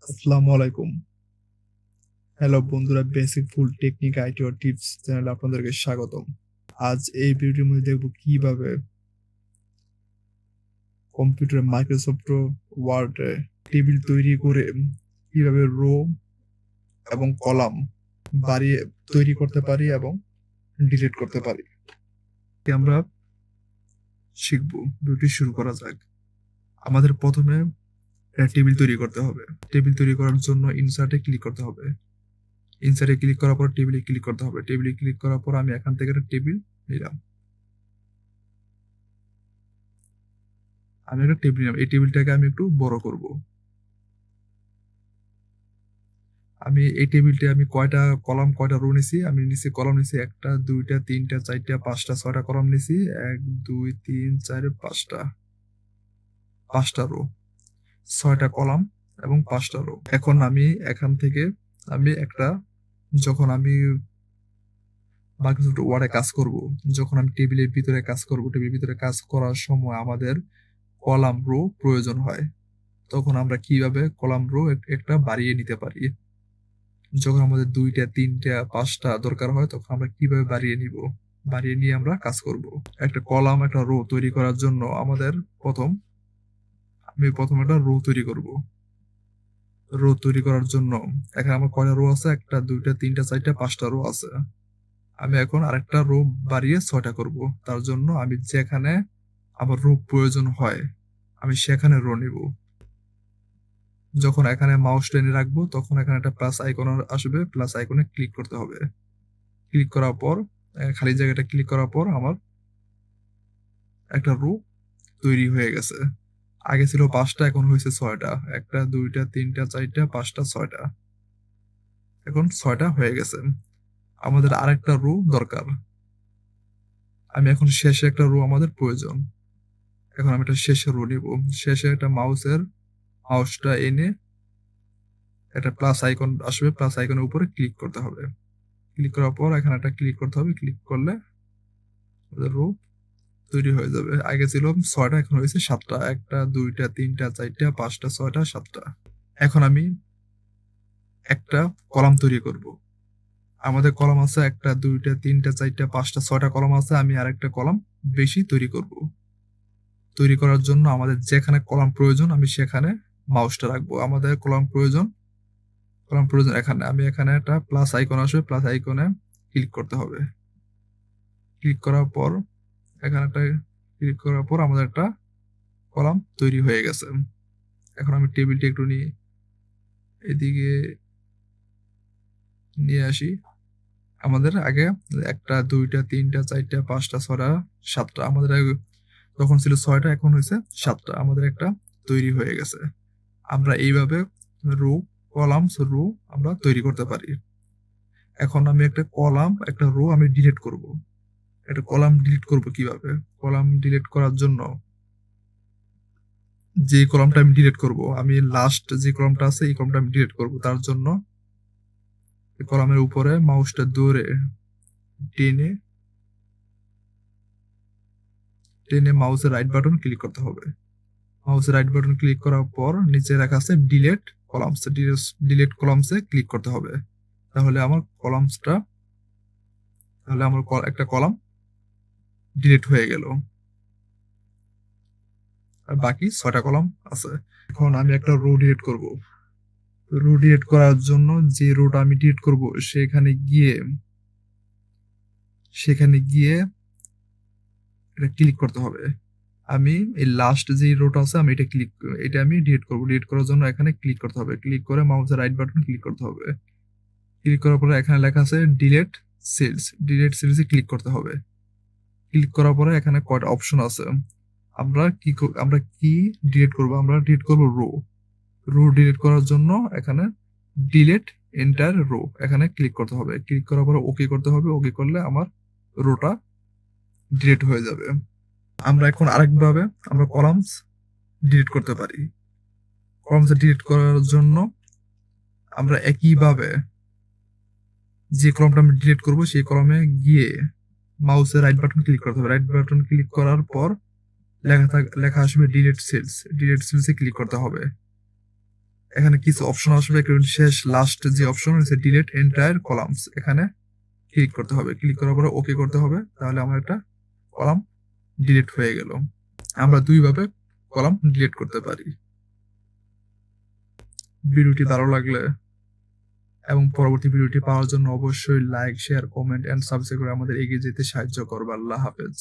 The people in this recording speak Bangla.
আসসালামু আলাইকুম। হ্যালো বন্ধুরা, বেসিক ফুল টেকনিক আইটি ও টিপস চ্যানেলে আপনাদেরকে স্বাগতম। আজ এই ভিডিওর মধ্যে দেখব কিভাবে কম্পিউটারে মাইক্রোসফট ওয়ার্ডে টেবিল তৈরি করে কিভাবে রো এবং কলাম বাড়িয়ে তৈরি করতে পারি এবং ডিলিট করতে পারি। আমরা শিখব। ভিডিওটি শুরু করা যাক। আমাদের প্রথমে টেবিল তৈরি করতে হবে। টেবিল তৈরি করার জন্য ইনসার্টে ক্লিক করতে হবে। ইনসার্টে ক্লিক করার পর টেবিলে ক্লিক করতে হবে। টেবিলে ক্লিক করার পর আমি এখান থেকে একটা টেবিল নিলাম। আমি একটা টেবিল নিলাম। এই টেবিলটাকে আমি একটু বড় করব। আমি এই টেবিলটা আমি কয়টা কলাম কয়টা রো নিছি? আমি নিছি কলাম নিছি 1টা 2টা 3টা 4টা 5টা 6টা কলাম নিছি। 1 2 3 4 5টা 5টা রো, 6টা কলাম এবং 5টা রো। এখন আমি এখান থেকে আমি একটা যখন আমি মাইক্রোসফট ওয়ার্ডে কাজ করব, যখন আমি টেবিলের ভিতরে কাজ করব, টেবিলের ভিতরে কাজ করার সময় আমাদের কলাম রো প্রয়োজন হয়। তখন আমরা কিভাবে কলাম রো একটা বাড়িয়ে নিতে পারি? যখন আমাদের 2টা 3টা 5টা দরকার হয় তখন আমরা কিভাবে বাড়িয়ে নিব? বাড়িয়ে নিয়ে আমরা কাজ করব। একটা কলাম একটা রো তৈরি করার জন্য আমাদের আমি প্রথম একটা রো তৈরি করব। রো তৈরি করার জন্য এখানে আমার কয়টা রো আছে? 1টা 2টা 3টা 4টা 5টা রো আছে। আমি এখন আরেকটা রো বাড়িয়ে 6টা করব। তার জন্য আমি যেখানে আমার রো প্রয়োজন হয় আমি সেখানে রো নিব। যখন এখানে মাউস টেনে রাখবো তখন এখানে একটা প্লাস আইকন আসবে। প্লাস আইকনে ক্লিক করতে হবে। ক্লিক করার পর খালি জায়গাটা ক্লিক করার পর আমার একটা রো তৈরি হয়ে গেছে। আগে ছিল 5টা, এখন হয়েছে 6টা। 1টা 2টা 3টা 4টা 5টা 6টা, এখন 6টা হয়ে গেছে। আমাদের আরেকটা রো দরকার। আমি এখন শেষে একটা রো আমাদের প্রয়োজন। এখন আমি একটা শেষে রো নিব। শেষে একটা মাউসটা এনে একটা প্লাস আইকন আসবে। প্লাস আইকনের উপরে ক্লিক করতে হবে। ক্লিক করার পর এখানে একটা ক্লিক করতে হবে। ক্লিক করলে রো তৈরি হয়ে যাবে। আগে ছিল 6টা, এখন হয়েছে 7টা। 1টা 2টা 3টা 4টা 5টা 6টা 7টা। এখন আমি একটা কলাম তৈরি করব। আমাদের কলাম আছে 1টা 2টা 3টা 4টা 5টা 6টা কলাম আছে। আমি আরেকটা কলাম বেশি তৈরি করব। তৈরি করার জন্য আমাদের যেখানে কলাম প্রয়োজন আমি সেখানে মাউসটা রাখবো। আমাদের কলাম প্রয়োজন এখানে। আমি এখানে একটা প্লাস আইকন আসবে। প্লাস আইকনে ক্লিক করতে হবে। ক্লিক করার পর এখানে একটা ক্লিক করার পর আমাদের একটা কলাম তৈরি হয়ে গেছে। এখন আমি টেবিলটা একটু এদিকে নিয়ে আসি। আমাদের আগে 1টা 2টা 3টা 4টা 5টা 6টা 7টা, আমাদের আগে তখন ছিল 6টা, এখন হয়েছে 7টা। আমাদের একটা তৈরি হয়ে গেছে। আমরা এইভাবে রো রো আমরা তৈরি করতে পারি। এখন আমি একটা কলাম একটা রো আমি ডিলিট করব। একটা কলাম ডিলিট করব কিভাবে? কলাম ডিলিট করার জন্য যে কলামটা আমি ডিলিট করব, আমি লাস্ট যে কলামটা আছে এই কলামটা আমি ডিলিট করব। তার জন্য এই কলামের উপরে মাউসটা ধরে টেনে টেনে মাউসের রাইট বাটন ক্লিক করতে হবে। মাউসের রাইট বাটন ক্লিক করার পর নিচে রাখা আছে ডিলিট কলামসে ক্লিক করতে হবে। তাহলে আমার একটা কলাম ডিলিট হয়ে গেল। আর বাকি 6টা কলাম আছে। এখন আমি একটা রো ডিলিট করব। রো ডিলিট করার জন্য যে রোটা আমি ডিলিট করব সেখানে গিয়ে এটা ক্লিক করতে হবে। আমি এই লাস্ট যে রোটা আছে আমি এটা আমি ডিলিট করব। ডিলিট করার জন্য এখানে ক্লিক করতে হবে। ক্লিক করে মাউসের রাইট বাটন ক্লিক করতে হবে। ক্লিক করার পরে এখানে লেখা আছে ডিলিট সেলসে ক্লিক করতে হবে। ক্লিক করার পরে এখানে কয়টা অপশন আছে। আমরা কি ডিলিট করব? আমরা ডিলিট করব রো ডিলিট করার জন্য এখানে ডিলিট এন্টায়ার রো এখানে ক্লিক করতে হবে। ক্লিক করার পরে ওকে করতে হবে। ওকে করলে আমার রোটা ডিলিট হয়ে যাবে। আমরা এখন আরেকভাবে আমরা কলামস ডিলিট করতে পারি। কলামস ডিলিট করার জন্য আমরা একইভাবে যে কলামটা আমি ডিলিট করব সেই কলামে গিয়ে মাউসের রাইট বাটন ক্লিক করতে হবে। রাইট বাটন ক্লিক করার পর লেখা আসবে ডিলিট সেলসে ক্লিক করতে হবে। এখানে কিছু অপশন আসবে, শেষ লাস্ট যে অপশন আছে ডিলিট এন্টায়ার কলামস, এখানে ক্লিক করতে হবে। ক্লিক করার পরে ওকে করতে হবে, তাহলে আমার একটা কলাম ডিলিট হয়ে গেল। আমরা দুইভাবে কলাম ডিলিট করতে পারি। ভিডিওটি ভালো লাগলে এবং পরবর্তী ভিডিওটি পাওয়ার জন্য অবশ্যই like, share, comment and subscribe করে আমাদের এগিয়ে যেতে সাহায্য করবে। আল্লাহ হাফেজ।